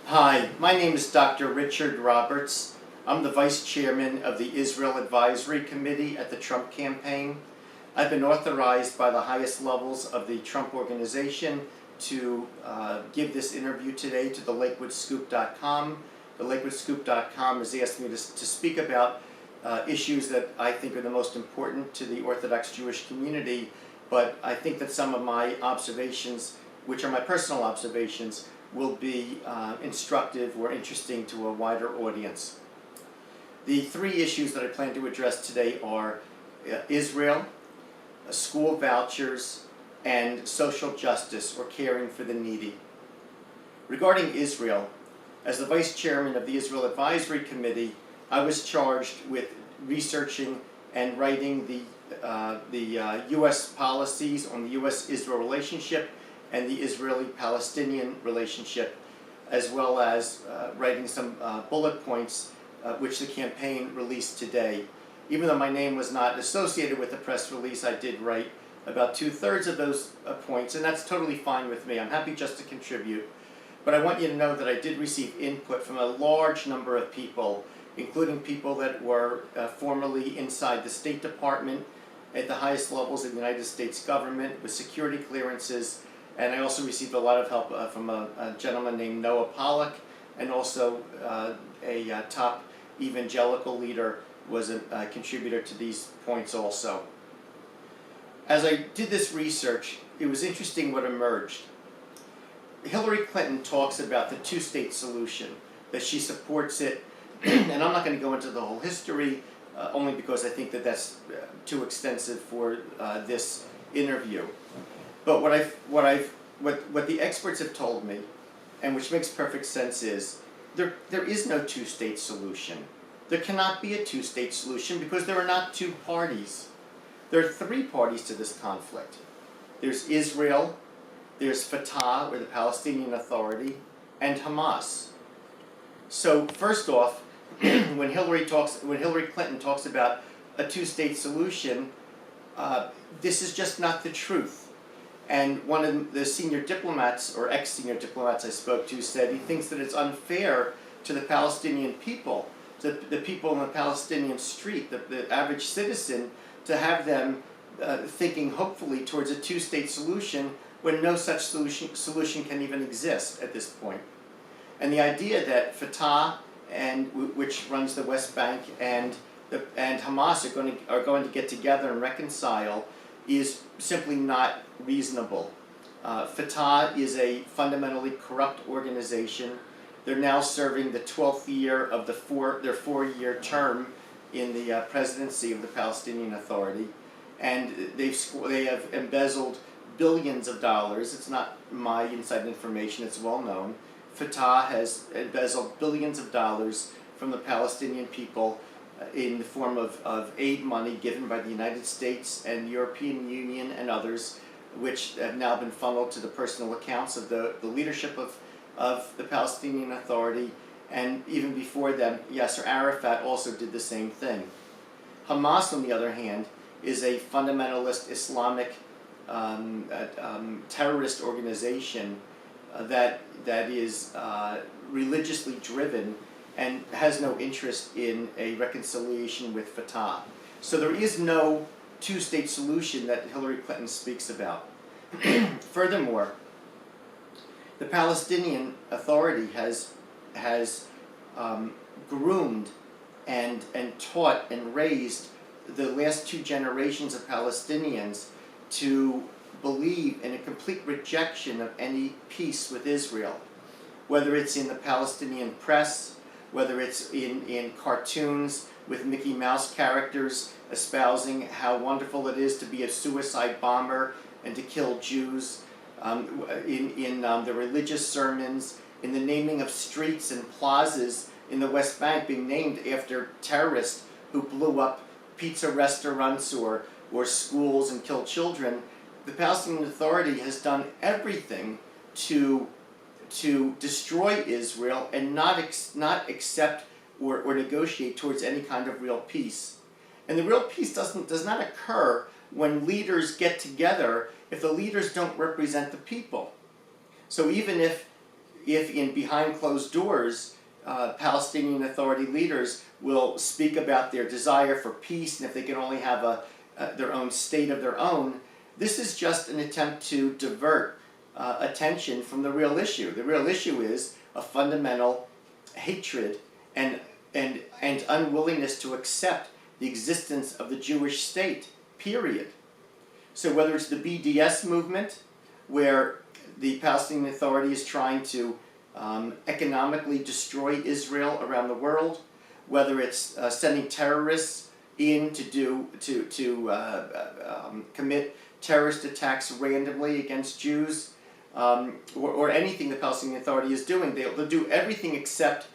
Hi, my name is Dr. Richard Roberts. I'm the Vice Chairman of the Israel Advisory Committee at the Trump campaign. I've been authorized by the highest levels of the Trump organization to give this interview today to the LakewoodScoop.com. The LakewoodScoop.com has asked me to speak about issues that I think are the most important to the Orthodox Jewish community, but I think that some of my observations, which are my personal observations, will be instructive or interesting to a wider audience. The three issues that I plan to address today are Israel, school vouchers, and social justice or caring for the needy. Regarding Israel, as the Vice Chairman of the Israel Advisory Committee, I was charged with researching and writing the U.S. policies on the U.S.-Israel relationship and the Israeli-Palestinian relationship, as well as writing some bullet points which the campaign released today. Even though my name was not associated with the press release, I did write about 2/3 of those points, and that's totally fine with me. I'm happy just to contribute. But I want you to know that I did receive input from a large number of people, including people that were formerly inside the State Department at the highest levels of the United States government with security clearances. And I also received a lot of help from a gentleman named Noah Pollack, and also a top evangelical leader was a contributor to these points also. As I did this research, it was interesting what emerged. Hillary Clinton talks about the two-state solution, that she supports it, and I'm not going to go into the whole history, only because I think that that's too extensive for this interview. But what the experts have told me, and which makes perfect sense, is there is no two-state solution. There cannot be a two-state solution because there are not two parties. There are three parties to this conflict. There's Israel, there's Fatah, or the Palestinian Authority, and Hamas. So first off, when Hillary Clinton talks about a two-state solution, this is just not the truth. And one of the senior diplomats, or ex-senior diplomats I spoke to, said he thinks that it's unfair to the Palestinian people, to the people on the Palestinian street, the average citizen, to have them thinking hopefully towards a two-state solution when no such solution can even exist at this point. And the idea that Fatah, which runs the West Bank, and Hamas are going to get together and reconcile is simply not reasonable. Fatah is a fundamentally corrupt organization. They're now serving the 12th year of their four-year term in the presidency of the Palestinian Authority, and they have embezzled billions of dollars. It's not my inside information, it's well known. Fatah has embezzled billions of dollars from the Palestinian people in the form of aid money given by the United States and the European Union and others, which have now been funneled to the personal accounts of the leadership of the Palestinian Authority, and even before them, Yasser Arafat also did the same thing. Hamas, on the other hand, is a fundamentalist Islamic terrorist organization that is religiously driven and has no interest in a reconciliation with Fatah. So there is no two-state solution that Hillary Clinton speaks about. Furthermore, the Palestinian Authority has groomed and taught and raised the last two generations of Palestinians to believe in a complete rejection of any peace with Israel, whether it's in the Palestinian press, whether it's in cartoons with Mickey Mouse characters espousing how wonderful it is to be a suicide bomber and to kill Jews, in the religious sermons, in the naming of streets and plazas in the West Bank being named after terrorists who blew up pizza restaurants or schools and killed children. The Palestinian Authority has done everything to destroy Israel and not accept or negotiate towards any kind of real peace. And the real peace does not occur when leaders get together if the leaders don't represent the people. So even if if in behind closed doors, Palestinian Authority leaders will speak about their desire for peace, and if they can only have their own state of their own, this is just an attempt to divert attention from the real issue. The real issue is a fundamental hatred and unwillingness to accept the existence of the Jewish state, period. So whether it's the BDS movement, where the Palestinian Authority is trying to economically destroy Israel around the world, whether it's sending terrorists in to commit terrorist attacks randomly against Jews, or anything the Palestinian Authority is doing, they'll do everything except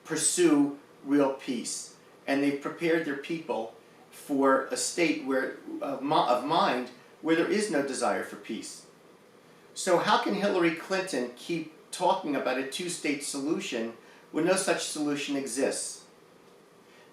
pursue real peace. And they've prepared their people for a state of mind where there is no desire for peace. So how can Hillary Clinton keep talking about a two-state solution when no such solution exists?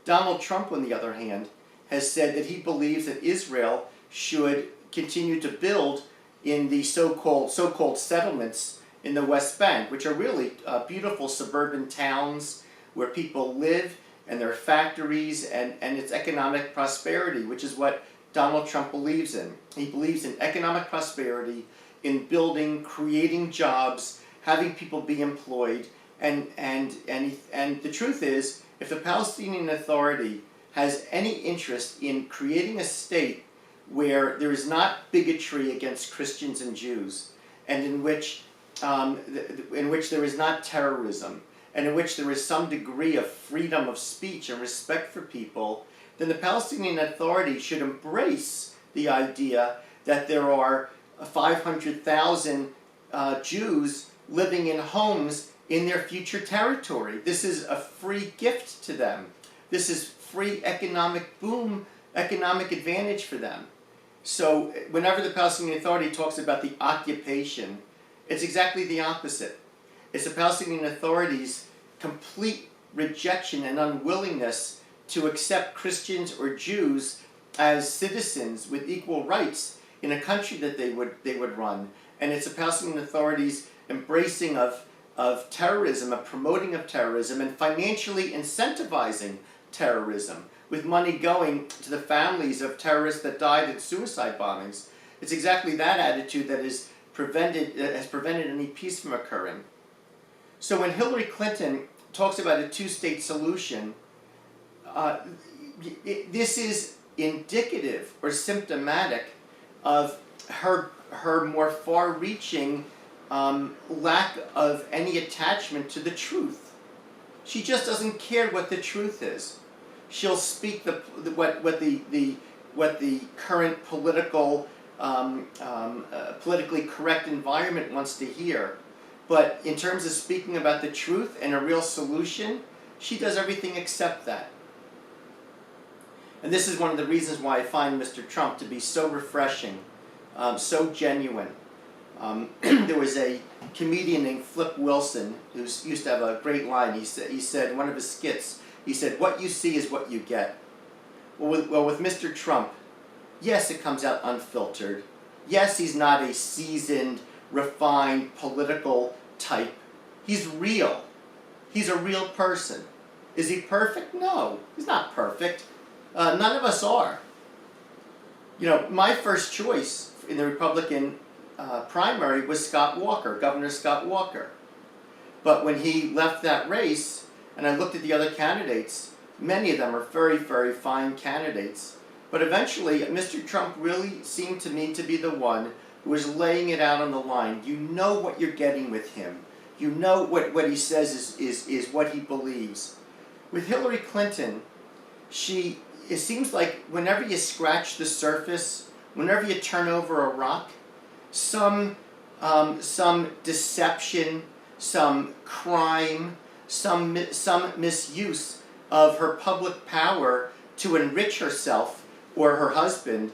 Donald Trump, on the other hand, has said that he believes that Israel should continue to build in the so-called settlements in the West Bank, which are really beautiful suburban towns where people live, and their factories, and its economic prosperity, which is what Donald Trump believes in. He believes in economic prosperity, in building, creating jobs, having people be employed, and the truth is, if the Palestinian Authority has any interest in creating a state where there is not bigotry against Christians and Jews, and in which there is not terrorism, and in which there is some degree of freedom of speech and respect for people, then the Palestinian Authority should embrace the idea that there are 500,000 Jews living in homes in their future territory. This is a free gift to them. This is free economic boom, economic advantage for them. So whenever the Palestinian Authority talks about the occupation, it's exactly the opposite. It's the Palestinian Authority's complete rejection and unwillingness to accept Christians or Jews as citizens with equal rights in a country that they would run. And it's the Palestinian Authority's embracing of terrorism, of promoting of terrorism, and financially incentivizing terrorism, with money going to the families of terrorists that died in suicide bombings. It's exactly that attitude that has prevented any peace from occurring. So when Hillary Clinton talks about a two-state solution, this is indicative or symptomatic of her more far-reaching lack of any attachment to the truth. She just doesn't care what the truth is. She'll speak what the current political politically correct environment wants to hear. But in terms of speaking about the truth and a real solution, she does everything except that. And this is one of the reasons why I find Mr. Trump to be so refreshing, so genuine. There was a comedian named Flip Wilson who used to have a great line. He said in one of his skits, he said, "What you see is what you get." Well, with Mr. Trump, yes, it comes out unfiltered. Yes, he's not a seasoned, refined political type. He's real. He's a real person. Is he perfect? No, he's not perfect. None of us are. You know, my first choice in the Republican primary was Scott Walker, Governor Scott Walker. But when he left that race, and I looked at the other candidates, many of them are very, very fine candidates. But eventually, Mr. Trump really seemed to me to be the one who was laying it out on the line. You know what you're getting with him. You know what he says is what he believes. With Hillary Clinton, it seems like whenever you scratch the surface, whenever you turn over a rock, some deception, some crime, some misuse of her public power to enrich herself or her husband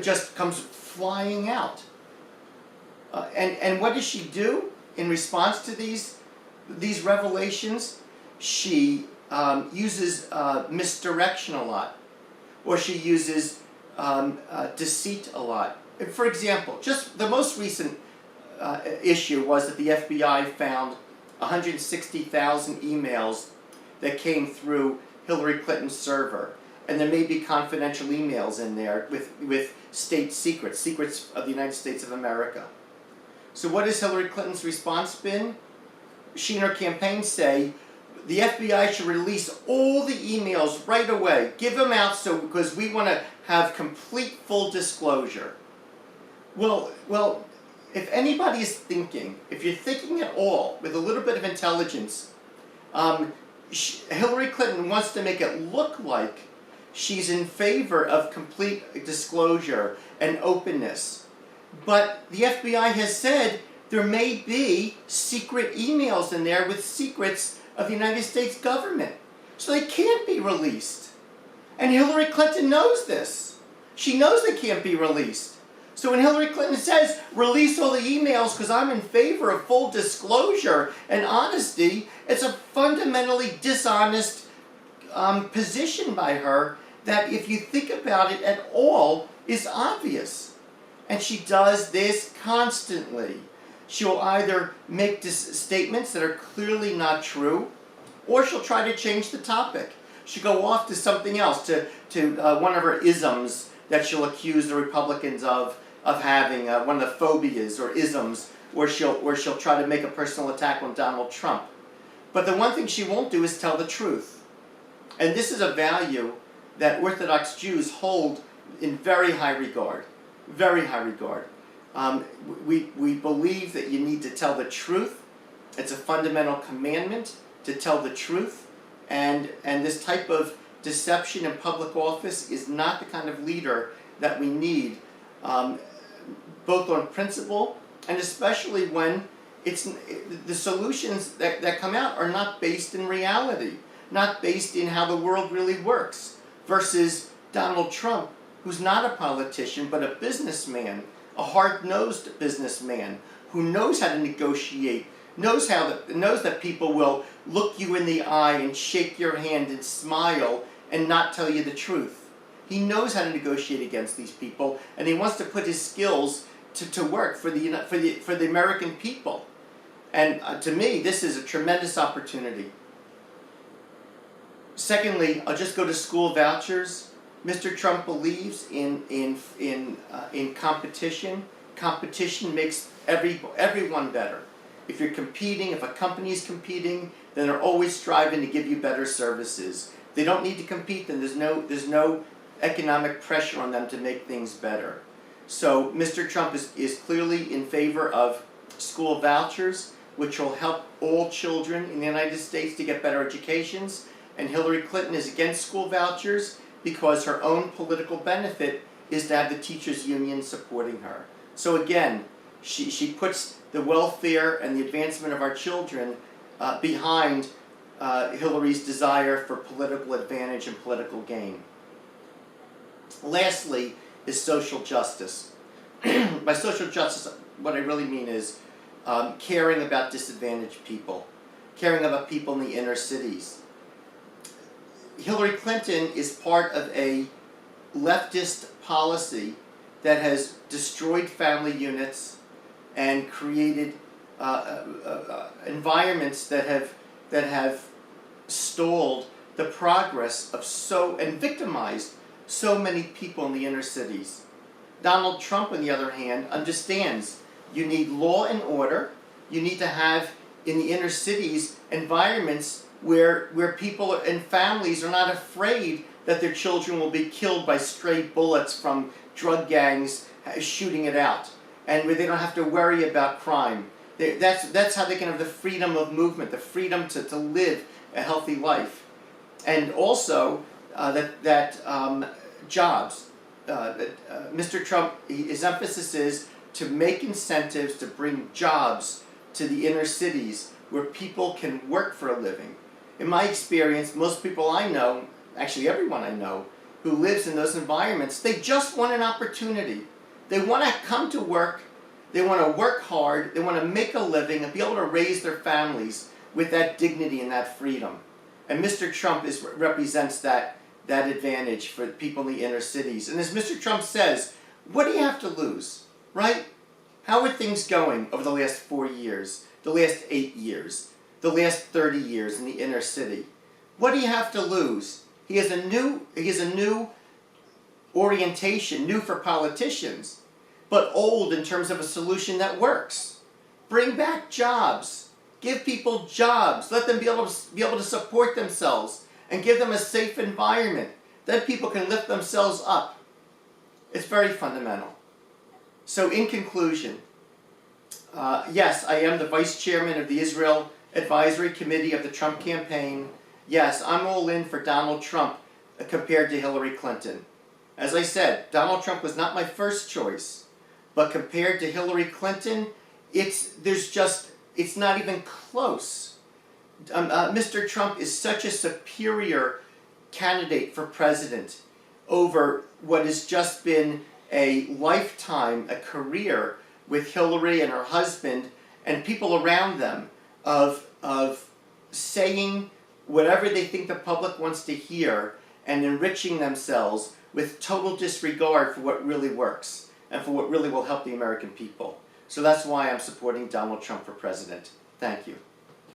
just comes flying out. And what does she do in response to these revelations? She uses misdirection a lot, or she uses deceit a lot. For example, just the most recent issue was that the FBI found 160,000 emails that came through Hillary Clinton's server. And there may be confidential emails in there with state secrets, secrets of the United States of America. So what has Hillary Clinton's response been? She and her campaign say the FBI should release all the emails right away. Give them out because we want to have complete full disclosure. Well, if anybody is thinking, if you're thinking at all with a little bit of intelligence, Hillary Clinton wants to make it look like she's in favor of complete disclosure and openness. But the FBI has said there may be secret emails in there with secrets of the United States government. So they can't be released. And Hillary Clinton knows this. She knows they can't be released. So when Hillary Clinton says, release all the emails because I'm in favor of full disclosure and honesty, it's a fundamentally dishonest position by her that, if you think about it at all, is obvious. And she does this constantly. She'll either make statements that are clearly not true, or she'll try to change the topic. She'll go off to something else, to one of her isms that she'll accuse the Republicans of having, one of the phobias or isms, where she'll try to make a personal attack on Donald Trump. But the one thing she won't do is tell the truth. And this is a value that Orthodox Jews hold in very high regard. Very high regard. We believe that you need to tell the truth. It's a fundamental commandment to tell the truth. And this type of deception in public office is not the kind of leader that we need, both on principle and especially when the solutions that come out are not based in reality, not based in how the world really works, versus Donald Trump, who's not a politician but a businessman, a hard-nosed businessman who knows how to negotiate, knows that people will look you in the eye and shake your hand and smile and not tell you the truth. He knows how to negotiate against these people, and he wants to put his skills to work for the American people. And to me, this is a tremendous opportunity. Secondly, I'll just go to school vouchers. Mr. Trump believes in competition. Competition makes everyone better. If you're competing, if a company is competing, then they're always striving to give you better services. They don't need to compete, then there's no economic pressure on them to make things better. So Mr. Trump is clearly in favor of school vouchers, which will help all children in the United States to get better educations. And Hillary Clinton is against school vouchers because her own political benefit is to have the teachers' union supporting her. So again, she puts the welfare and the advancement of our children behind Hillary's desire for political advantage and political gain. Lastly is social justice. By social justice, what I really mean is caring about disadvantaged people, caring about people in the inner cities. Hillary Clinton is part of a leftist policy that has destroyed family units and created environments that have stalled the progress of and victimized so many people in the inner cities. Donald Trump, on the other hand, understands you need law and order. You need to have, in the inner cities, environments where people and families are not afraid that their children will be killed by stray bullets from drug gangs shooting it out, and where they don't have to worry about crime. That's how they can have the freedom of movement, the freedom to live a healthy life. And also jobs. Mr. Trump, his emphasis is to make incentives to bring jobs to the inner cities where people can work for a living. In my experience, most people I know, actually everyone I know, who lives in those environments, they just want an opportunity. They want to come to work, they want to work hard, they want to make a living and be able to raise their families with that dignity and that freedom. And Mr. Trump represents that advantage for people in the inner cities. And as Mr. Trump says, what do you have to lose, right? How are things going over the last 4 years, the last 8 years, the last 30 years in the inner city? What do you have to lose? He has a new orientation, new for politicians, but old in terms of a solution that works. Bring back jobs. Give people jobs. Let them be able to support themselves and give them a safe environment. Then people can lift themselves up. It's very fundamental. So in conclusion, yes, I am the vice chairman of the Israel Advisory Committee of the Trump campaign. Yes, I'm all in for Donald Trump compared to Hillary Clinton. As I said, Donald Trump was not my first choice, but compared to Hillary Clinton, it's not even close. Mr. Trump is such a superior candidate for president over what has just been a lifetime, a career with Hillary and her husband and people around them of saying whatever they think the public wants to hear and enriching themselves with total disregard for what really works and for what really will help the American people. So that's why I'm supporting Donald Trump for president. Thank you.